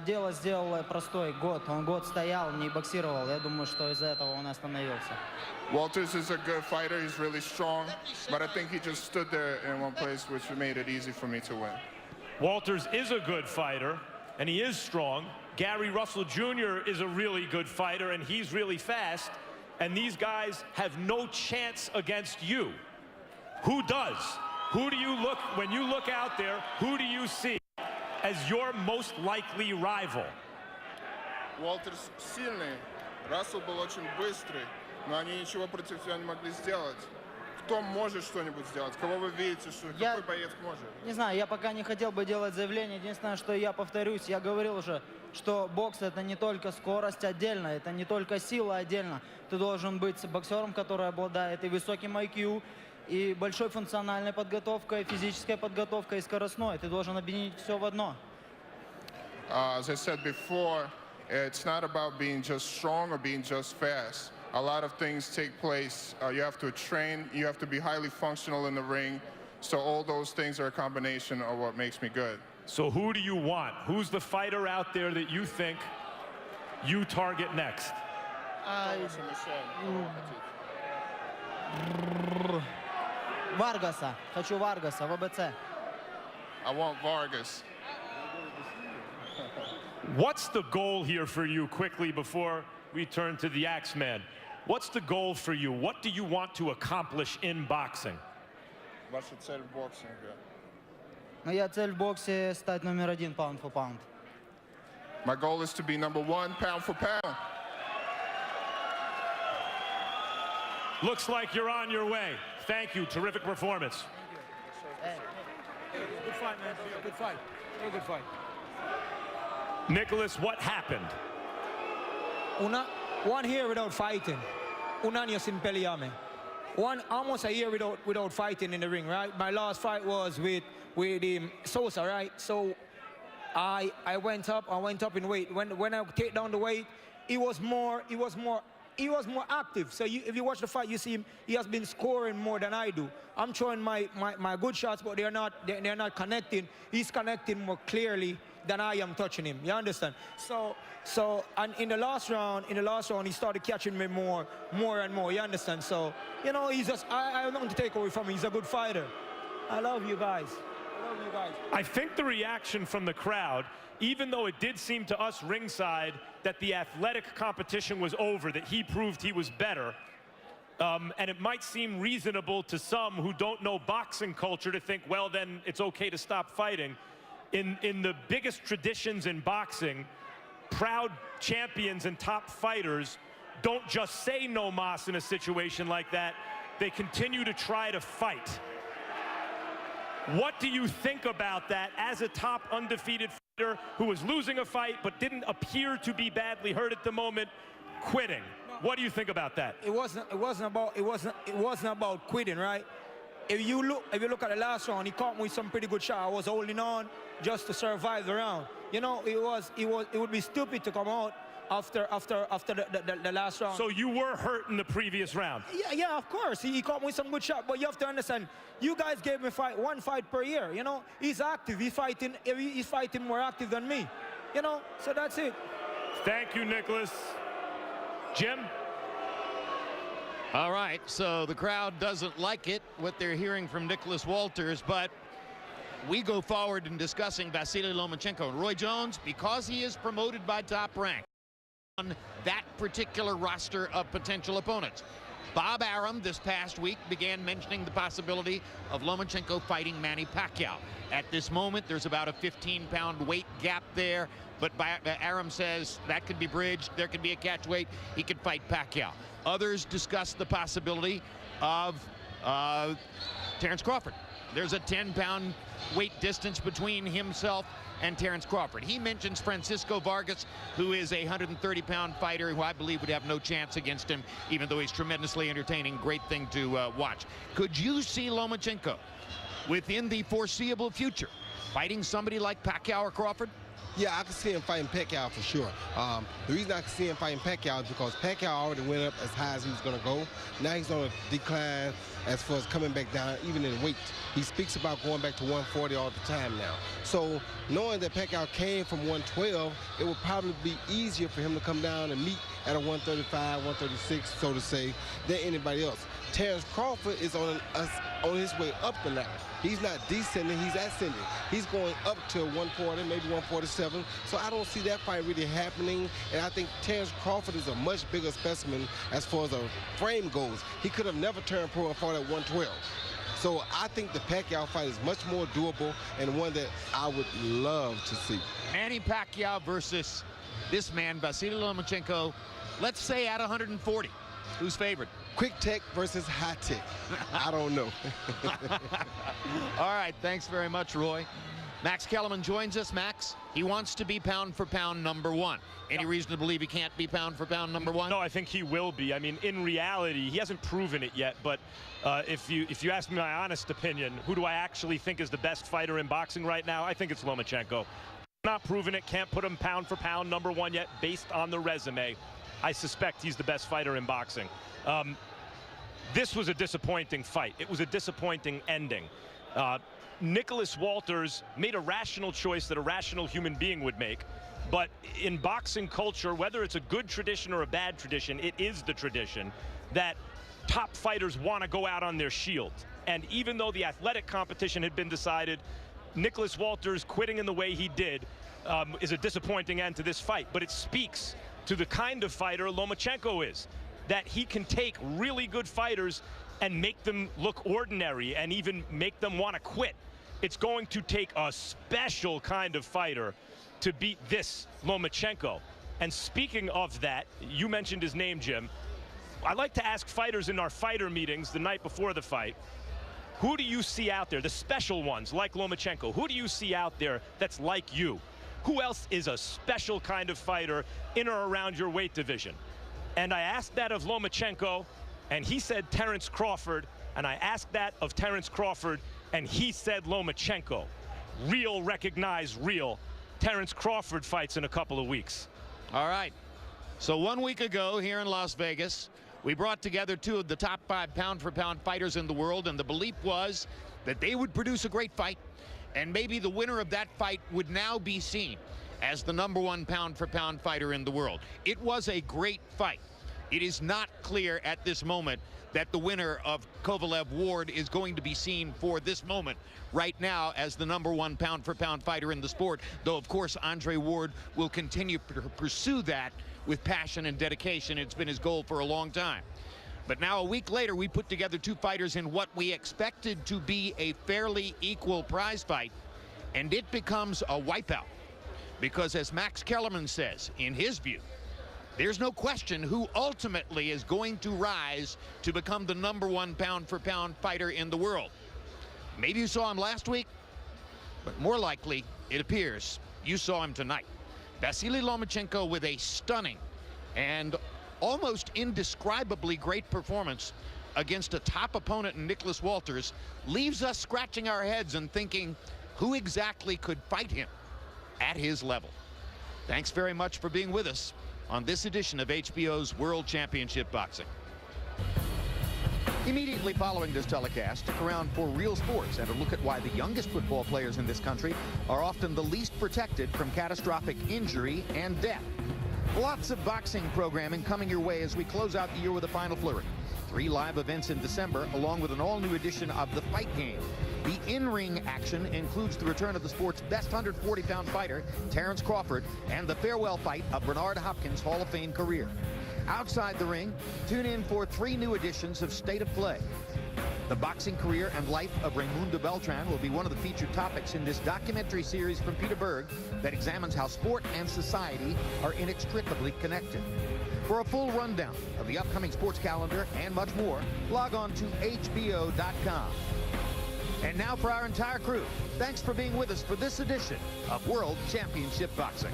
дело сделал простой. Он год стоял, не боксировал. Я думаю, что из-за этого он остановился. Walters is a good fighter. He's really strong. But I think he just stood there in one place, which made it easy for me to win. Walters is a good fighter, and he is strong. Gary Russell Jr. is a really good fighter, and he's really fast. And these guys have no chance against you. Who does? Who do you look, when you look out there, who do you see as your most likely rival? Walters сильный, Рассел был очень быстрый, но они ничего против тебя не могли сделать. Кто может что-нибудь сделать? Кого вы видите, что какой боец может? Не знаю, я пока не хотел бы делать заявление. Единственное, что я повторюсь, я говорил уже, что бокс это не только скорость отдельно, это не только сила отдельно. Ты должен быть боксером, который обладает и высоким IQ, и большой функциональной подготовкой, физической подготовкой, и скоростной. Ты должен объединить все в одно. As I said before, it's not about being just strong or being just fast. A lot of things take place. You have to train. You have to be highly functional in the ring. So all those things are a combination of what makes me good. So who do you want? Who's the fighter out there that you think you target next? Варгаса. Хочу Варгаса, ВБЦ. I want Vargas. What's the goal here for you quickly before we turn to the Axeman? What's the goal for you? What do you want to accomplish in boxing? Ваша цель в боксинге? Моя цель в боксе стать номер 1 pound for pound. My goal is to be number 1 pound for pound. Looks like you're on your way. Thank you. Terrific performance. Good fight, man. Good fight. Very good fight. Nicholas, what happened? 1 year without fighting. 1 año sin pelearme. Almost a year without fighting in the ring, right? My last fight was with Sosa, right? So I went up in weight. When I take down the weight, he was more active. So if you watch the fight, you see him. He has been scoring more than I do. I'm throwing my good shots, but they're not connecting. He's connecting more clearly than I am touching him. You understand? So and in the last round, he started catching me more and more. You understand? So you know, he's just I have nothing to take away from him. He's a good fighter. I love you guys. I think the reaction from the crowd, even though it did seem to us ringside that the athletic competition was over, that he proved he was better, and it might seem reasonable to some who don't know boxing culture to think, well, then it's okay to stop fighting. In the biggest traditions in boxing, proud champions and top fighters don't just say no mas in a situation like that. They continue to try to fight. What do you think about that as a top undefeated fighter who was losing a fight but didn't appear to be badly hurt at the moment, quitting? What do you think about that? It wasn't about quitting, right? If you look at the last round, he caught me with some pretty good shot. I was holding on just to survive the round. You know, it would be stupid to come out after the last round. So you were hurt in the previous round? Yeah, of course. He caught me with some good shot, but you have to understand, you guys gave me one fight per year. You know, he's active. He's fighting more active than me. You know, so that's it. Thank you, Nicholas. Jim? All right, so the crowd doesn't like it, what they're hearing from Nicholas Walters, but we go forward in discussing Vasyl Lomachenko. Roy Jones, because he is promoted by Top Rank on that particular roster of potential opponents. Bob Arum this past week began mentioning the possibility of Lomachenko fighting Manny Pacquiao. At this moment, there's about a 15-pound weight gap there, but Arum says that could be bridged. There could be a catch weight. He could fight Pacquiao. Others discuss the possibility of Terence Crawford. There's a 10-pound weight distance between himself and Terence Crawford. He mentions Francisco Vargas, who is a 130-pound fighter who I believe would have no chance against him, even though he's tremendously entertaining. Great thing to watch. Could you see Lomachenko within the foreseeable future fighting somebody like Pacquiao or Crawford? Yeah, I can see him fighting Pacquiao for sure. The reason I can see him fighting Pacquiao is because Pacquiao already went up as high as he was going to go. Now he's on a decline as far as coming back down, even in weight. He speaks about going back to 140 all the time now. So knowing that Pacquiao came from 112, it would probably be easier for him to come down and meet at a 135, 136, so to say, than anybody else. Terence Crawford is on his way up the ladder. He's not descending, he's ascending. He's going up to 140, maybe 147. So I don't see that fight really happening. And I think Terence Crawford is a much bigger specimen as far as a frame goes. He could have never turned pro and fought at 112. So I think the Pacquiao fight is much more doable and one that I would love to see. Manny Pacquiao versus this man, Vasyl Lomachenko, let's say at 140. Who's favored? Quick tech versus high tech. I don't know. All right, thanks very much, Roy. Max Kellerman joins us. Max, he wants to be pound for pound #1. Any reason to believe he can't be pound for pound #1? No, I think he will be. I mean, in reality, he hasn't proven it yet, but if you ask me my honest opinion, who do I actually think is the best fighter in boxing right now? I think it's Lomachenko. Not proven it, can't put him pound for pound #1 yet based on the resume. I suspect he's the best fighter in boxing. This was a disappointing fight. It was a disappointing ending. Nicholas Walters made a rational choice that a rational human being would make. But in boxing culture, whether it's a good tradition or a bad tradition, it is the tradition that top fighters want to go out on their shield. And even though the athletic competition had been decided, Nicholas Walters quitting in the way he did is a disappointing end to this fight. But it speaks to the kind of fighter Lomachenko is, that he can take really good fighters and make them look ordinary and even make them want to quit. It's going to take a special kind of fighter to beat this Lomachenko. And speaking of that, you mentioned his name, Jim. I like to ask fighters in our fighter meetings the night before the fight, who do you see out there, the special ones like Lomachenko, who do you see out there that's like you? Who else is a special kind of fighter in or around your weight division? And I asked that of Lomachenko, and he said Terence Crawford. And I asked that of Terence Crawford, and he said Lomachenko. Real, recognized, real. Terence Crawford fights in a couple of weeks. All right. So 1 week ago here in Las Vegas, we brought together 2 of the top 5 pound-for-pound fighters in the world, and the belief was that they would produce a great fight, and maybe the winner of that fight would now be seen as the #1 pound-for-pound fighter in the world. It was a great fight. It is not clear at this moment that the winner of Kovalev-Ward is going to be seen for this moment right now as the #1 pound-for-pound fighter in the sport, though of course Andre Ward will continue to pursue that with passion and dedication. It's been his goal for a long time. But now a week later, we put together 2 fighters in what we expected to be a fairly equal prize fight, and it becomes a wipeout. Because as Max Kellerman says, in his view, there's no question who ultimately is going to rise to become the #1 pound-for-pound fighter in the world. Maybe you saw him last week, but more likely, it appears, you saw him tonight. Vasyl Lomachenko with a stunning and almost indescribably great performance against a top opponent in Nicholas Walters leaves us scratching our heads and thinking, who exactly could fight him at his level? Thanks very much for being with us on this edition of HBO's World Championship Boxing. Immediately following this telecast, stick around for Real Sports and a look at why the youngest football players in this country are often the least protected from catastrophic injury and death. Lots of boxing programming coming your way as we close out the year with a final flurry. 3 live events in December, along with an all-new edition of The Fight Game. The in-ring action includes the return of the sport's best 140-pound fighter, Terence Crawford, and the farewell fight of Bernard Hopkins' Hall of Fame career. Outside the ring, tune in for 3 new editions of State of Play. The boxing career and life of Raimundo Beltran will be one of the featured topics in this documentary series from Peter Berg that examines how sport and society are inextricably connected. For a full rundown of the upcoming sports calendar and much more, log on to HBO.com. And now for our entire crew, thanks for being with us for this edition of World Championship Boxing.